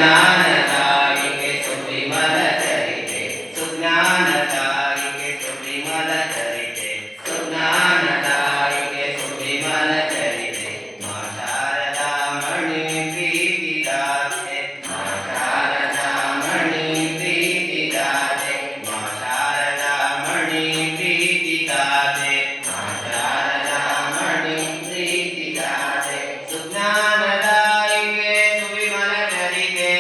ಸುಜ್ಞಾನದಾಯಿಗೆ ಸುವಿಮಲ ಚರಿತೆ ಸುಜ್ಞಾನದಾಯಿಗೆ ಸುವಿಮಲ ಚರಿತೆ ಸುಜ್ಞಾನದಾಯಿಗೆ ಸುವಿಮಲ ಚರಿತೆ ಮಾ ಶಾರದಾಮಣಿ ಪ್ರೀತಿದಾತೆ ಮಾ ಶಾರದಾಮಣಿ ಪ್ರೀತಿದಾತೆ ಮಾ ಶಾರದಾಮಣಿ ಪ್ರೀತಿದಾತೆ ಮಾ ಶಾರದಾಮಣಿ ಪ್ರೀತಿದಾತೆ ಸುಜ್ಞಾನದಾಯಿಗೆ ಸುವಿಮಲ ಚರಿತೆ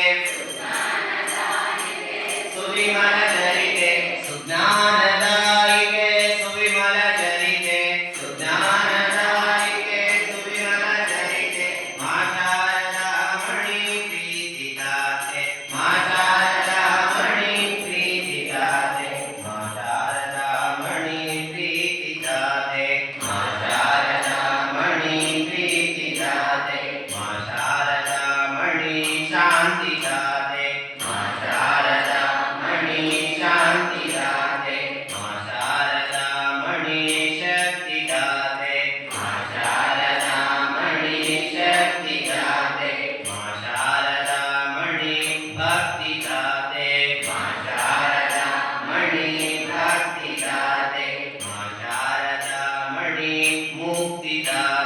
ಸುವಿಮಲ ಚರಿತೆ ಸುಜ್ಞಾನದಾಯಿಗೆ ಸುವಿಮಲ ಚರಿತೆ ಸುಜ್ಞಾನದಾಯಿಗೆ ಸುವಿಮಲ ಚರಿತೆ ಮಾ ಶಾರದಾಮಣಿ ಪ್ರೀತಿದಾತೆ ಮಾ ಶಾರದಾಮಣಿ ಪ್ರೀತಿದಾತೆ ಮಾ ಶಾರದಾಮಣಿ ಪ್ರೀತಿದಾತೆ ಮಾ ಶಾರದಾಮಣಿ ಪ್ರೀತಿದಾತೆ ಮಾ ಶಾರದಾಮಣಿ ಶಾಂತಿದಾತೆ ಮಾ ಶಾರದಾಮಣಿ ಶಾಂತಿದಾತೆ ಮಾ ಶಾರದಾಮಣಿ ಶಕ್ತಿದಾತೆ ಮಾ ಶಾರದಾಮಣಿ ಶಕ್ತಿದಾತೆ ಮಾ ಶಾರದಾಮಣಿ ಭಕ್ತಿದಾತೆ ಮಾ ಶಾರದಾಮಣಿ ಭಕ್ತಿದಾತೆ ಮಾ ಶಾರದಾಮಣಿ ಮುಕ್ತಿದಾತೆ